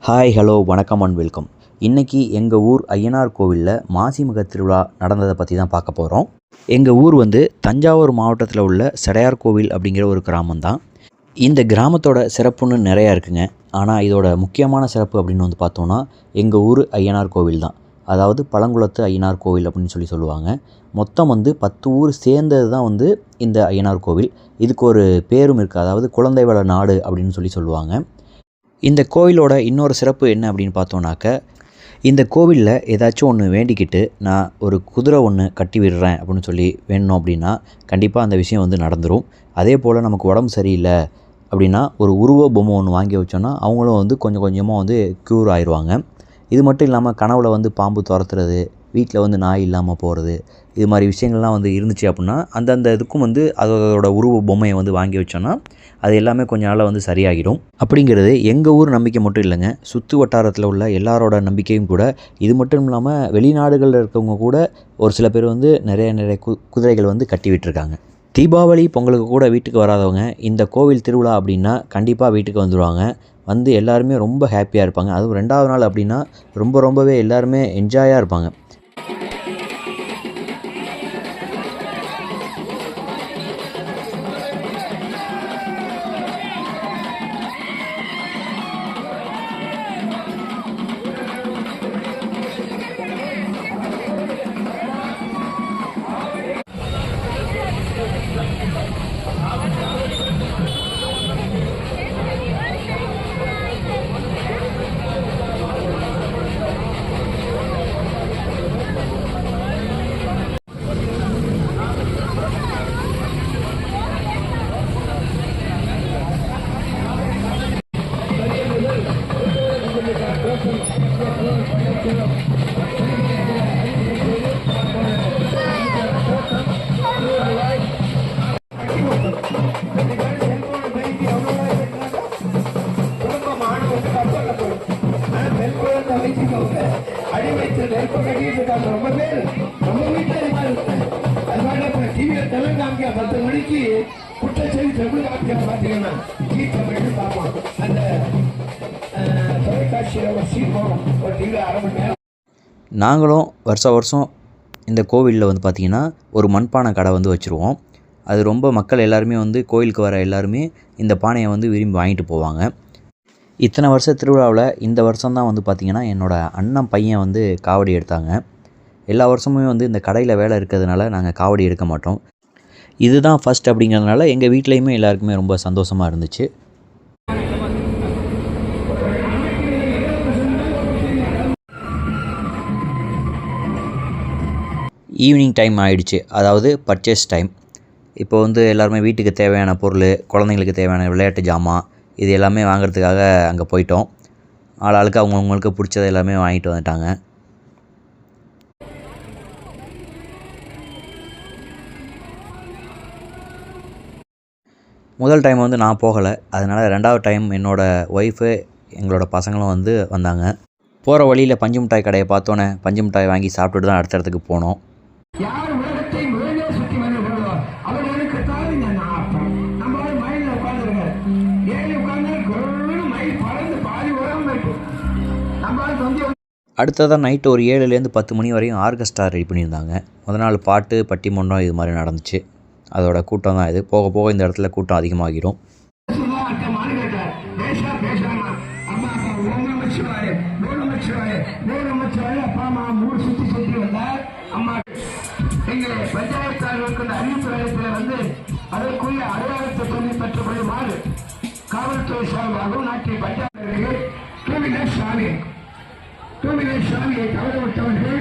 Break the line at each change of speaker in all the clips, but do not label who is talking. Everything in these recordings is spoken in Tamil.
ஹாய் ஹலோ வணக்கம் அண்ட் வெல்கம். இன்றைக்கி எங்கள் ஊர் ஐயனார் கோவிலில் மாசி மக திருவிழா நடந்ததை பற்றி தான் பார்க்க போகிறோம். எங்கள் ஊர் தஞ்சாவூர் மாவட்டத்தில் உள்ள சடையார் கோவில் அப்படிங்கிற ஒரு கிராமம்தான். இந்த கிராமத்தோட சிறப்புன்னு நிறையா இருக்குங்க. ஆனால் இதோட முக்கியமான சிறப்பு அப்படின்னு பார்த்தோன்னா எங்கள் ஊர் ஐயனார் கோவில் தான். அதாவது பழங்குளத்து ஐயனார் கோவில் அப்படின்னு சொல்லுவாங்க. மொத்தம் 10 ஊர் சேர்ந்தது தான் இந்த ஐயனார் கோவில். இதுக்கு ஒரு பேரும் இருக்குது, அதாவது குழந்தை வள நாடு அப்படின்னு சொல்லுவாங்க. இந்த கோவிலோட இன்னொரு சிறப்பு என்ன அப்படின்னு பார்த்தோன்னாக்க, இந்த கோவிலில் ஏதாச்சும் ஒன்று வேண்டிக்கிட்டு நான் ஒரு குதிரை ஒன்று கட்டி விடுறேன் அப்படின்னு வேணும் அப்படின்னா கண்டிப்பாக அந்த விஷயம் நடந்துடும். அதே போல் நமக்கு உடம்பு சரியில்லை அப்படின்னா ஒரு உருவ பொம்மை ஒன்று வாங்கி வச்சோன்னா அவங்களும் கொஞ்சம் கொஞ்சமாக க்யூர் ஆயிடுவாங்க. இது மட்டும் இல்லாமல் கனவுல பாம்பு துரத்துறது, வீட்டில் நாய் இல்லாமல் போகிறது, இது மாதிரி விஷயங்கள்லாம் இருந்துச்சு அப்படின்னா அந்தந்த இதுக்கும் அதோட உருவ பொம்மையை வாங்கி வச்சோன்னா அது எல்லாமே கொஞ்ச நாளில் சரியாகிடும். அப்படிங்கிறது எங்கள் ஊர் நம்பிக்கை மட்டும் இல்லைங்க, சுற்று வட்டாரத்தில் உள்ள எல்லாரோட நம்பிக்கையும் கூட. இது மட்டும் இல்லாமல் வெளிநாடுகளில் இருக்கவங்க கூட ஒரு சில பேர் நிறைய குதிரைகள் கட்டி விட்டுருக்காங்க. தீபாவளி பொங்கலுக்கு கூட வீட்டுக்கு வராதவங்க இந்த கோவில் திருவிழா அப்படின்னா கண்டிப்பாக வீட்டுக்கு வந்துடுவாங்க. எல்லாருமே ரொம்ப ஹாப்பியாக இருப்பாங்க. அதுவும் 2வது நாள் அப்படின்னா ரொம்பவே எல்லாருமே என்ஜாயாக இருப்பாங்க. நாங்களும் வருஷம் இந்த கோவிலில் பார்த்திங்கன்னா ஒரு மண்பானை கடை வச்சுருவோம். அது ரொம்ப மக்கள் எல்லாருமே கோயிலுக்கு வர எல்லாருமே இந்த பானையை விரும்பி வாங்கிட்டு போவாங்க. இத்தனை வருஷ திருவிழாவில் இந்த வருஷம்தான் பார்த்திங்கன்னா என்னோடய அண்ணன் பையன் காவடி எடுத்தாங்க. எல்லா வருஷமுமே இந்த கடையில் வேலை இருக்கிறதுனால நாங்கள் காவடி எடுக்க மாட்டோம். இதுதான் ஃபஸ்ட் அப்படிங்கிறதுனால எங்கள் வீட்லேயுமே எல்லாருக்குமே ரொம்ப சந்தோஷமாக இருந்துச்சு. ஈவினிங் டைம் ஆகிடுச்சு, அதாவது பர்ச்சேஸ் டைம். இப்போ எல்லாருமே வீட்டுக்கு தேவையான பொருள், குழந்தைங்களுக்கு தேவையான விளையாட்டு ஜாமான் இது எல்லாமே வாங்குறதுக்காக அங்கே போயிட்டோம். ஆளாளுக்கு அவங்கவுங்களுக்கு பிடிச்சது எல்லாமே வாங்கிட்டு வந்துட்டாங்க. முதல் டைம் நான் போகலை, அதனால் 2வது டைம் என்னோடய ஒய்ஃபு எங்களோட பசங்களும் வந்தாங்க. போகிற வழியில் பஞ்சு மிட்டாய் கடையை பார்த்தோன்னே பஞ்சு மிட்டாய் வாங்கி சாப்பிட்டுட்டு தான் அடுத்த இடத்துக்கு போனோம். அடுத்ததான் நைட்டு ஒரு 7லேருந்து 10 மணி வரையும் ஆர்கெஸ்ட்ரா ரெடி பண்ணியிருந்தாங்க. முதல் நாள் பாட்டு, பட்டிமன்றம் இது மாதிரி நடந்துச்சு. அதோட கூட்டம் தான் இது. போக போக இந்த இடத்துல கூட்டம் அதிகமாகிடும். காவல்துறை சார்பாகவும் நாட்டில் பஞ்சாயத்து சாமியை தவறவிட்டவர்கள்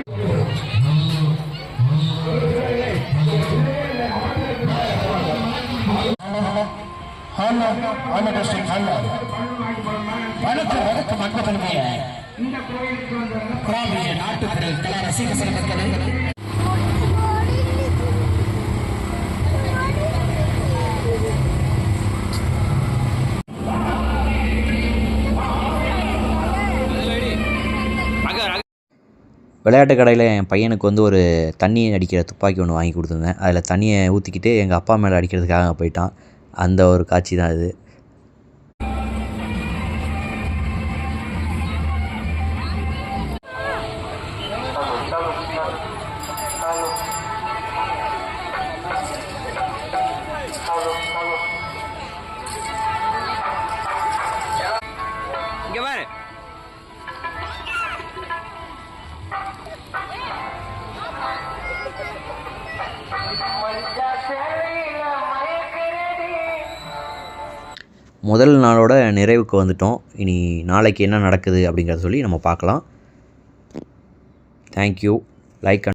நாட்டுப்புற கலா ரசிக செல்வங்களை விளையாட்டு கடையில் என் பையனுக்கு ஒரு தண்ணி அடிக்கிற துப்பாக்கி ஒன்று வாங்கி கொடுத்துருந்தேன். அதில் தண்ணியை ஊற்றிக்கிட்டு எங்கள் அப்பா மேலே அடிக்கிறதுக்காக போயிட்டான். அந்த ஒரு காட்சி தான் இது. இங்க பாரு. முதல் நாளோட நிறைவுக்கு வந்துட்டோம். இனி நாளைக்கு என்ன நடக்குது அப்படிங்கிறத சொல்லி நம்ம பார்க்கலாம். தேங்க்யூ. லைக்